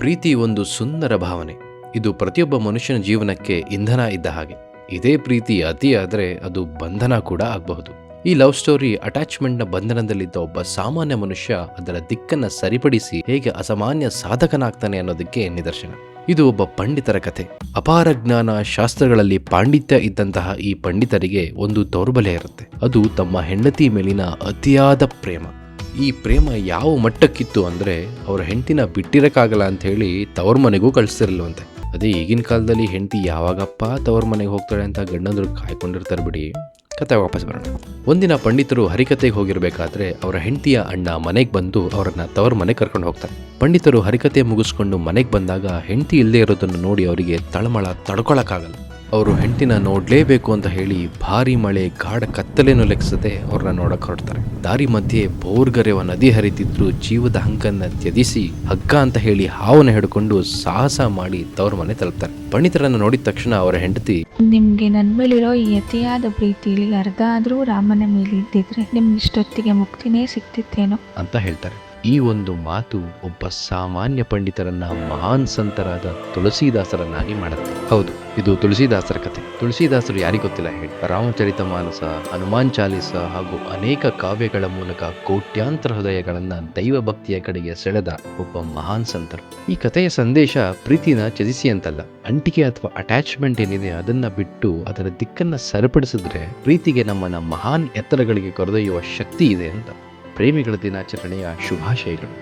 ಪ್ರೀತಿ ಒಂದು ಸುಂದರ ಭಾವನೆ. ಇದು ಪ್ರತಿಯೊಬ್ಬ ಮನುಷ್ಯನ ಜೀವನಕ್ಕೆ ಇಂಧನ ಇದ್ದ ಹಾಗೆ. ಇದೇ ಪ್ರೀತಿ ಅತಿಯಾದರೆ ಅದು ಬಂಧನ ಕೂಡ ಆಗಬಹುದು. ಈ ಲವ್ ಸ್ಟೋರಿ ಅಟ್ಯಾಚ್ಮೆಂಟ್ನ ಬಂಧನದಲ್ಲಿದ್ದ ಒಬ್ಬ ಸಾಮಾನ್ಯ ಮನುಷ್ಯ ಅದರ ದಿಕ್ಕನ್ನು ಸರಿಪಡಿಸಿ ಹೇಗೆ ಅಸಾಮಾನ್ಯ ಸಾಧಕನಾಗ್ತಾನೆ ಅನ್ನೋದಕ್ಕೆ ನಿದರ್ಶನ. ಇದು ಒಬ್ಬ ಪಂಡಿತರ ಕಥೆ. ಅಪಾರ ಜ್ಞಾನ, ಶಾಸ್ತ್ರಗಳಲ್ಲಿ ಪಾಂಡಿತ್ಯ ಇದ್ದಂತಹ ಈ ಪಂಡಿತರಿಗೆ ಒಂದು ದೌರ್ಬಲ್ಯ ಇರುತ್ತೆ. ಅದು ತಮ್ಮ ಹೆಂಡತಿ ಮೇಲಿನ ಅತಿಯಾದ ಪ್ರೇಮ. ಈ ಪ್ರೇಮ ಯಾವ ಮಟ್ಟಕ್ಕಿತ್ತು ಅಂದರೆ ಅವರ ಹೆಂಡತಿನ ಬಿಟ್ಟಿರಕ್ಕಾಗಲ್ಲ ಅಂತ ಹೇಳಿ ತವ್ರ ಮನೆಗೂ ಕಳಿಸ್ತಿರಲ್ವಂತೆ. ಅದೇ ಈಗಿನ ಕಾಲದಲ್ಲಿ ಹೆಂಡತಿ ಯಾವಾಗಪ್ಪ ತವ್ರ ಮನೆಗೆ ಹೋಗ್ತಾಳೆ ಅಂತ ಗಂಡಂದ್ರು ಕಾಯ್ಕೊಂಡಿರ್ತಾರೆ ಬಿಡಿ. ಕತೆ ವಾಪಸ್ ಬರೋಣ. ಒಂದಿನ ಪಂಡಿತರು ಹರಿಕತೆಗೆ ಹೋಗಿರ್ಬೇಕಾದ್ರೆ ಅವರ ಹೆಂಡತಿಯ ಅಣ್ಣ ಮನೆಗೆ ಬಂದು ಅವರನ್ನ ತವ್ರ ಮನೆಗೆ ಕರ್ಕೊಂಡು ಹೋಗ್ತಾರೆ. ಪಂಡಿತರು ಹರಿಕತೆ ಮುಗಿಸ್ಕೊಂಡು ಮನೆಗೆ ಬಂದಾಗ ಹೆಂಡತಿ ಇಲ್ಲದೆ ಇರೋದನ್ನು ನೋಡಿ ಅವರಿಗೆ ತಳಮಳ ತಡ್ಕೊಳಕ್ಕಾಗಲ್ಲ. ಅವರು ಹೆಂಡತಿನ ನೋಡ್ಲೇಬೇಕು ಅಂತ ಹೇಳಿ ಭಾರಿ ಮಳೆ, ಗಾಢ ಕತ್ತಲೇನು ಲೆಕ್ಕಿಸದೆ ಅವ್ರನ್ನ ನೋಡಕ್ ಹೊರಡ್ತಾರೆ. ದಾರಿ ಮಧ್ಯೆ ಬೋರ್ಗರೆವ ನದಿ ಹರಿತಿದ್ರು ಜೀವದ ಹಂಕನ್ನ ತ್ಯಜಿಸಿ ಹಗ್ಗ ಅಂತ ಹೇಳಿ ಹಾವನ್ನ ಹಿಡ್ಕೊಂಡು ಸಾಹಸ ಮಾಡಿ ತವ್ರ ಮನೆ ತಲುಪ್ತಾರೆ. ಪಂಡಿತರನ್ನು ನೋಡಿದ ತಕ್ಷಣ ಅವರ ಹೆಂಡತಿ, ನಿಮ್ಗೆ ನನ್ ಮೇಲಿರೋ ಈ ಅತಿಯಾದ ಪ್ರೀತಿಲಿ ಅರ್ಧ ಆದ್ರೂ ರಾಮನ ಮೇಲೆ ಇದ್ದಿದ್ರೆ ನಿಮ್ಗೆ ಇಷ್ಟೊತ್ತಿಗೆ ಮುಕ್ತಿನೇ ಸಿಕ್ತಿತ್ತೇನೋ ಅಂತ ಹೇಳ್ತಾರೆ. ಈ ಒಂದು ಮಾತು ಒಬ್ಬ ಸಾಮಾನ್ಯ ಪಂಡಿತರನ್ನ ಮಹಾನ್ ಸಂತರಾದ ತುಳಸಿದಾಸರನ್ನಾಗಿ ಮಾಡುತ್ತೆ. ಹೌದು, ಇದು ತುಳಸಿದಾಸರ ಕಥೆ. ತುಳಸಿದಾಸರು ಯಾರಿಗೂ ಗೊತ್ತಿಲ್ಲ ಹೇಳಿ. ರಾಮಚರಿತ ಮಾನಸ, ಹನುಮಾನ್ ಚಾಲಿಸ ಹಾಗೂ ಅನೇಕ ಕಾವ್ಯಗಳ ಮೂಲಕ ಕೋಟ್ಯಾಂತರ ಹೃದಯಗಳನ್ನ ದೈವ ಭಕ್ತಿಯ ಕಡೆಗೆ ಸೆಳೆದ ಒಬ್ಬ ಮಹಾನ್ ಸಂತರು. ಈ ಕಥೆಯ ಸಂದೇಶ ಪ್ರೀತಿನ ತ್ಯಜಿಸಿ ಅಂತಲ್ಲ, ಅಂಟಿಕೆ ಅಥವಾ ಅಟ್ಯಾಚ್ಮೆಂಟ್ ಏನಿದೆ ಅದನ್ನ ಬಿಟ್ಟು ಅದರ ದಿಕ್ಕನ್ನ ಸರಿಪಡಿಸಿದ್ರೆ ಪ್ರೀತಿಗೆ ನಮ್ಮನ್ನ ಮಹಾನ್ ಎತ್ತರಗಳಿಗೆ ಕರೆದೊಯ್ಯುವ ಶಕ್ತಿ ಇದೆ ಅಂತ. ಪ್ರೇಮಿಗಳ ದಿನಾಚರಣೆಯ ಶುಭಾಶಯಗಳು.